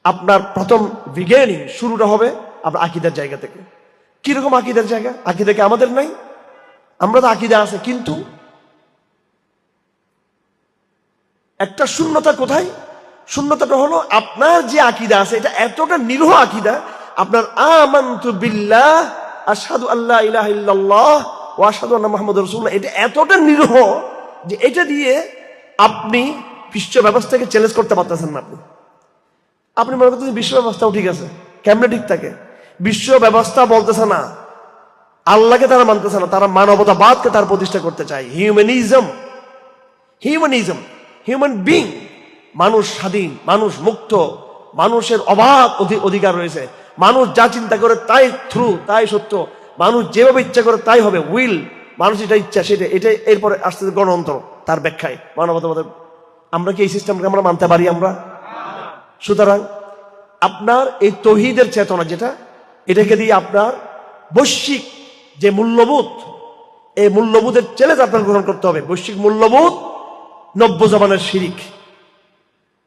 আপনার প্রথম বিগিনিং শুরুটা হবে আপনার আকীদার জায়গা থেকে। কিরকম আকীদার জায়গা? আকীদা কি আমাদের নাই? আমরা তো আকীদা আছে, কিন্তু একটা শূন্যতা কোথায়? শূন্যতাটা হলো আপনার যে আকীদা আছে এটা এতটা নিরহ আকীদা, আপনার আমানতু বিল্লাহ আশহাদু আল্লা ইলাহা ইল্লাল্লাহ ওয়া আশহাদু আন্না মুহাম্মাদুর রাসূলুল্লাহ, এটা এতটা নিরহ যে এটা দিয়ে আপনি বিশ্ব ব্যবস্থাকে চ্যালেঞ্জ করতে পারতেছেন না। আপনি মনে করতেছেন বিশ্ব ব্যবস্থাও ঠিক আছে, কেমনে ঠিক থাকে? বিশ্ব ব্যবস্থা বলতেছে না আল্লাহকে, তারা মানতেছে না, তারা মানবতাবাদকে তার প্রতিষ্ঠা করতে চায়। হিউম্যানিজম, হিউম্যান বিং, মানুষ স্বাধীন, মানুষ মুক্ত, মানুষের অবাধ অধিকার রয়েছে, মানুষ যা চিন্তা করে তাই তাই সত্য, মানুষ যেভাবে ইচ্ছা করে তাই হবে, উইল, মানুষ এটা ইচ্ছা সেটা, এটাই। এরপরে আসতে গণতন্ত্র, তার ব্যাখ্যায় মানবতাবাদের। আমরা কি এই সিস্টেমকে আমরা মানতে পারি? আমরা। সুতরাং আপনার এই তৌহিদের চেতনা যেটা, এটাকে দিয়ে আপনার বৈশ্বিক যে মূল্যবোধ, এই মূল্যবোধের চ্যালেঞ্জ আপনার গ্রহণ করতে হবে। বৈশ্বিক মূল্যবোধ নব্য জমানার শিরিক,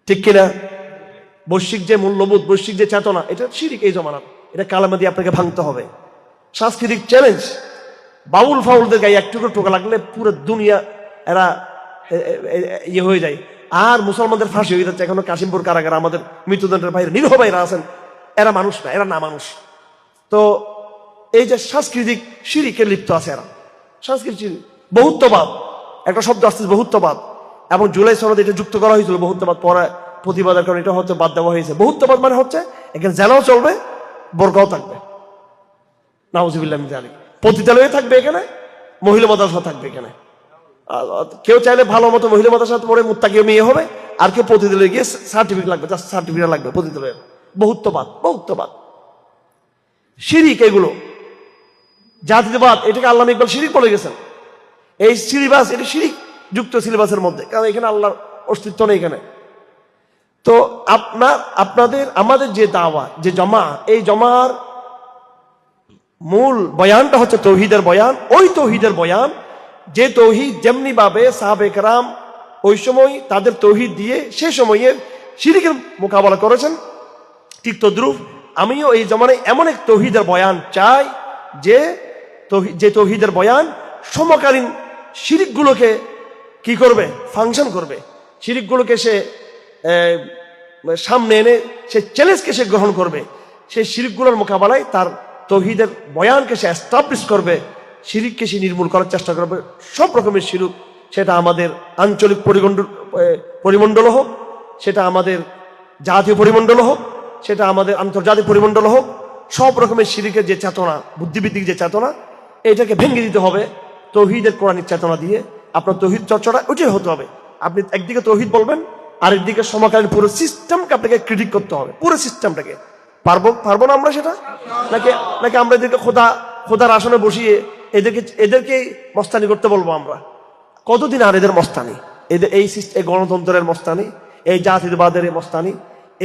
ঠিক কিনা? বৈশ্বিক যে মূল্যবোধ, বৈশ্বিক যে চেতনা, এটা শিরিক এই জমানার, এটা কালামা দিয়ে আপনাকে ভাঙতে হবে। সাংস্কৃতিক চ্যালেঞ্জ, বাউল ফাউলদের গায়ে একটু টোকা লাগলে পুরো দুনিয়া এরা ইয়ে হয়ে যায়। আর মুসলমানদের ফাঁসি হয়ে যাচ্ছে এখনো কাশিমপুর কারাগারে, আমাদের মৃত্যুদণ্ডের বাইরে নিরহ ভাইরা আছেন, এরা মানুষ না, এরা না মানুষ। তো এই যে সাংস্কৃতিক শিরিকে লিপ্ত আছে এরা, সাংস্কৃতিক বহুত্ববাদ, একটা শব্দ আসছে বহুত্ববাদ, এবং জুলাই সনদে এটা যুক্ত করা হয়েছিল বহুত্ববাদ, পরে প্রতিবাদের কারণে এটা হচ্ছে বাদ দেওয়া হয়েছে। বহুত্ববাদ মানে হচ্ছে এখানে জেনাও চলবে, বোরকাও থাকবে, নাউজুবিল্লাহ মিন যালিক, পতিতালয়ে থাকবে, এখানে মহিলা মাদ্রাসা থাকবে। এখানে কেউ চাইলে ভালো মতো মহিলা মাদ্রাসা পড়ে মুত্তাকি মেয়ে হবে, আর কেউ পতিতালয়ে গিয়ে সার্টিফিকেট লাগবে, জাস্ট সার্টিফিকেট লাগবে পতিতালয়ের। বহুত্ববাদ শিরিক, এগুলো জাতীয়বাদ, এটাকে আল্লামা ইকবাল শিরিক বলে গেছেন। এই সিলেবাস, এটা শিরিক যুক্ত সিলেবাসের মধ্যে, কারণ এখানে আল্লাহর অস্তিত্ব নেই এখানে। তো আমাদের যে দাওয়া, যে জমা, এই জমার মূল বয়ানটা হচ্ছে তৌহিদের বয়ান। ওই তৌহিদের বয়ান, যে তৌহিদ যেমনি ভাবে সাহাবে কেরাম ওই সময় তাদের তৌহিদ দিয়ে সে সময়ে শিরিকের মোকাবেলা করেছেন, ঠিক তদ্রুপ আমিও এই জমানায় এমন এক তৌহিদের বয়ান চাই যে তৌহিদের বয়ান সমকালীন শিরিকগুলোকে কি করবে? ফাংশন করবে। শিরিকগুলোকে সে সামনে এনে সে চ্যালেঞ্জকে সে গ্রহণ করবে, সেই শিরিকগুলোর মোকাবেলায় তার তৌহিদের বয়ানকে সে এস্টাবলিশ করবে, শিরিককে সে নির্মূল করার চেষ্টা করবে। সব রকমের শিরিক, সেটা আমাদের আঞ্চলিক পরিমণ্ডল হোক, সেটা আমাদের জাতীয় পরিমণ্ডল হোক, সেটা আমাদের আন্তর্জাতিক পরিমণ্ডল হোক, সব রকমের শিরিকের যে চেতনা, বুদ্ধিভিত্তিক যে চেতনা, এটাকে ভেঙে দিতে হবে তৌহিদের কোরআনিক চেতনা দিয়ে। আপনার তৌহিদ চর্চাটা ওইটাই হতে হবে। আপনি একদিকে তৌহিদ বলবেন, আরেকদিকে সমকালীন পুরো সিস্টেমকে আপনাকে ক্রিটিক করতে হবে, পুরো সিস্টেমটাকে। পারবো না আমরা সেটা? নাকি আমরা এদেরকে খোদার আসনে বসিয়ে এদেরকে মস্তানি করতে বলবো? আমরা কতদিন আর এদের মস্তানি, এই গণতন্ত্রের মস্তানি, এই জাতীয়বাদের মস্তানি,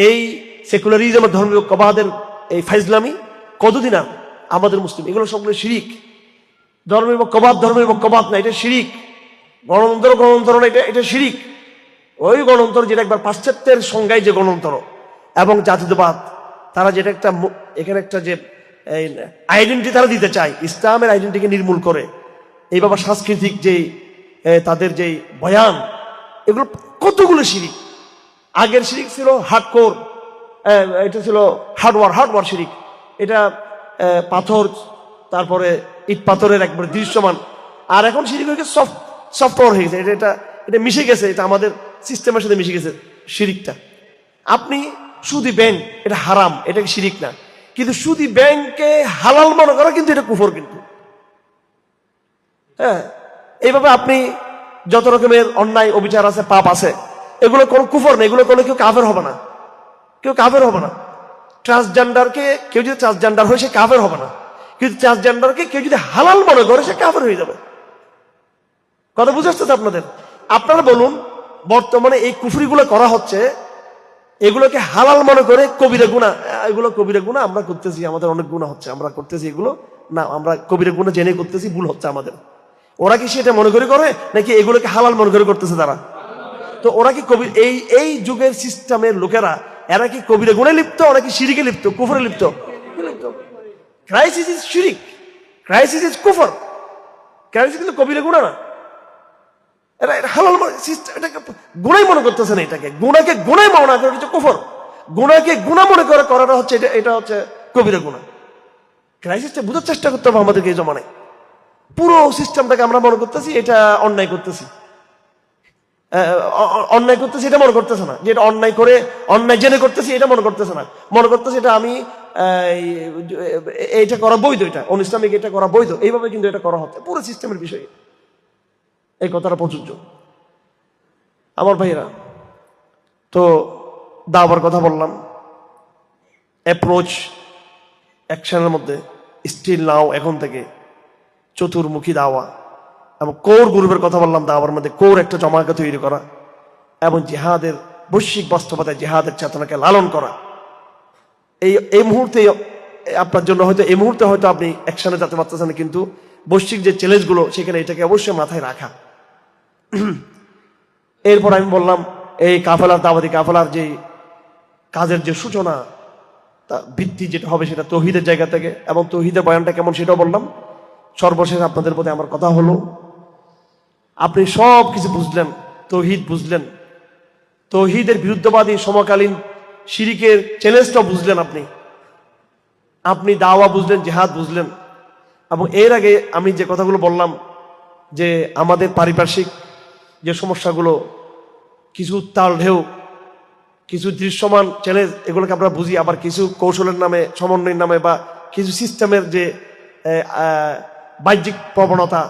এই সেকুলারিজমের ধর্মীয়বাদের এই ফাইজলামি কতদিন আর? আমাদের মুসলিম এগুলো সবগুলো শিরিক। ধর্মীয়বাদ না, এটা শিরিক। গণতন্ত্র না, এটা শিরিক। ওই গণতন্ত্র যেটা একবার পাশ্চাত্যের সংজ্ঞায় যে গণতন্ত্র এবং জাতীয়বাদ, তারা যেটা এখানে একটা যে আইডেন্টিটি তারা দিতে চায়, ইসলামের আইডেন্টিটিকে নির্মূল করে। এই বাবা সাংস্কৃতিক যে তাদের যে বয়ান, এগুলো কতগুলো শিরিক। আগের শিরিক ছিল হার্ডকোর, এটা ছিল হার্ডওয়ার শিরিক। এটা পাথর, তারপরে ইট পাথরের একবার দৃশ্যমান। আর এখন শিরিক হয়ে গেছে সফটওয়্যার হয়ে গেছে, এটা মিশে গেছে, এটা আমাদের সিস্টেমের সাথে মিশে গেছে শিরিকটা। আপনি সুদী ব্যাংক, এটা হারাম, এটা শিরিক না, কিন্তু সুদী ব্যাংককে হালাল মনে করা কিন্তু এটা কুফর। কিন্তু হ্যাঁ, এইভাবে আপনি যত রকমের অন্যায় অবিচার আছে, পাপ আছে, এগুলো কোনো কুফর নেই, এগুলো কোনো কেউ কাফের হবে না, ট্রান্সজেন্ডারকে কেউ যদি ট্রান্সজেন্ডার হয় সে কাফের হবে না, কিন্তু ট্রান্সজেন্ডারকে কেউ যদি হালাল মনে করে সে কাফের হয়ে যাবে। কথা বুঝে আসছে আপনাদের? আপনারা বলুন, বর্তমানে এই কুফরিগুলো করা হচ্ছে, এগুলোকে হালাল মনে করে কবিরা গুনাহ, এগুলো কবিরা গুনাহ আমরা করতেছি, আমাদের অনেক গুনাহ হচ্ছে, আমরা করতেছি এগুলো না, আমরা কবিরা গুনাহ জেনে করতেছি, ভুল হচ্ছে আমাদের। ওরা কি সেটা মনে করে নাকি এগুলোকে হালাল মনে করে করতেছে তারা? তো ওরা কি এই যুগের সিস্টেমের লোকেরা এরা কি কবিরা গুণে লিপ্ত, ওরা কি শিরিকে লিপ্ত, কুফরে লিপ্ত? ক্রাইসিস ইজ শিরিক, ক্রাইসিস ইজ কুফর। ক্রাইসিস কিন্তু কবিরা গুণা না। এরা হালাল এটাকে গুণাই মনে করতেছে না, এটাকে গুণাকে গুণাই মনে করে হচ্ছে কুফর। গুণাকে গুণা মনে করে করাটা হচ্ছে এটা হচ্ছে কবিরা গুণা। ক্রাইসিসটা বোঝার চেষ্টা করতে হবে আমাদেরকে। এই জমানায় পুরো সিস্টেমটাকে আমরা মনে করতেছি এটা অন্যায় করতেছি, অন্যায় করতেছি এটা মনে করতেছে না, যে এটা অন্যায় করে অন্যায় জেনে করতেছি এটা মনে করতেছে না, মনে করতেছে এটা আমি এইটা করা বৈধ, এটা অনিসলামিক, এটা করা বৈধ, এইভাবে কিন্তু এটা করা হচ্ছে পুরো সিস্টেমের বিষয়ে। এই কথাটা প্রযোজ্য আমার ভাইরা। তো দাওয়ার কথা বললাম, অ্যাপ্রোচ অ্যাকশনের মধ্যে স্টিল নাও, এখন থেকে চতুর্মুখী দাওয়া এবং কোর গ্রুপের কথা বললাম। দাওয়ার মধ্যে কোর একটা জমাকে তৈরি করা এবং জিহাদের বৈশ্বিক বাস্তবতায় জিহাদের চেতনাকে লালন করা। এই মুহূর্তে আপনার জন্য হয়তো এই মুহূর্তে হয়তো আপনি অ্যাকশনে যেতে পারতেছেন, কিন্তু বৈশ্বিক যে চ্যালেঞ্জগুলো সেখানে এটাকে অবশ্যই মাথায় রাখা। এরপর আমি বললাম এই কাফেলার, দাওয়াতি কাফেলার যে কাজের যে সূচনা, তা ভিত্তি যেটা হবে সেটা তৌহিদের জায়গা থেকে, এবং তৌহিদের বয়ানটা কেমন সেটাও বললাম। সর্বশেষ আপনাদের প্রতি আমার কথা হলো, আপনি সব কিছু বুঝলেন, তৌহিদ বুঝলেন, তৌহিদের বিরুদ্ধবাদী সমকালীন শিরিকের চ্যালেঞ্জটা বুঝলেন, আপনি দাওয়া বুঝলেন, জিহাদ বুঝলেন। এবং এর আগে আমি যে কথাগুলো বললাম, যে আমাদের পারিপার্শ্বিক যে সমস্যাগুলো, কিছু উত্তাল ঢেউ, কিছু দৃশ্যমান চ্যালেঞ্জ, এগুলোকে আমরা বুঝি, আবার কিছু কৌশলের নামে, সমন্বয়ের নামে, বা কিছু সিস্টেমের যে বাহ্যিক প্রবণতা,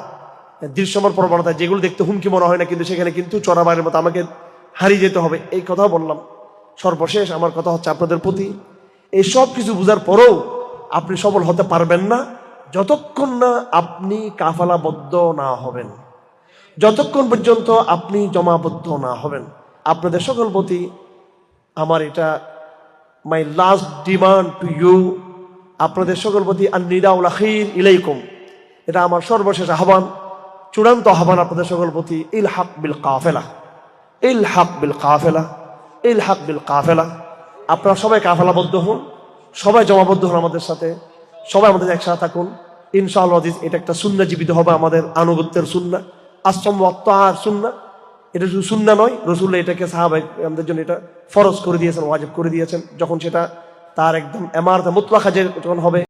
দৃশ্যমান প্রবণতা, যেগুলো দেখতে হুমকি মনে হয় না, কিন্তু সেখানে কিন্তু চোরাবারের মতো আমাকে হারিয়ে যেতে হবে, এই কথাও বললাম। সর্বশেষ আমার কথা হচ্ছে আপনাদের প্রতি, এই সব কিছু বুঝার পরেও আপনি সফল হতে পারবেন না যতক্ষণ না আপনি কাফালাবদ্ধ না হবেন, যতক্ষণ পর্যন্ত আপনি জমাবদ্ধ না হবেন। আপনাদের সকল প্রতি আমার এটা my last demand to you, আপনাদের সকল প্রতি আন-নিদাউল আখির ইলাইকুম, এটা আমার সর্বশেষ আহ্বান, চূড়ান্ত আহ্বান আপনাদের সকল প্রতি। ইলহাক বিল কাফেলা, ইলহাক বিল কাফেলা, ইলহাক বিল কাফেলা। আপনারা সবাই কাফেলাবদ্ধ হন, সবাই জমাবদ্ধ হন আমাদের সাথে, সবাই আমাদের একসাথে থাকুন ইনশাআল্লাহ। এটা একটা সুন্নাহ জীবিত হবে, আমাদের আনুগত্যের সুন্নাহ, আসম ওয়া তাআর সুন্নাহ। এটা শুধু সুন্নাহ নয়, রাসূল এটাকে সাহাবায়ে আমাদের জন্য এটা ফরজ করে দিয়েছেন, ওয়াজিব করে দিয়েছেন। যখন সেটা তার একদম এমারতে মুতলাকা যখন হবে,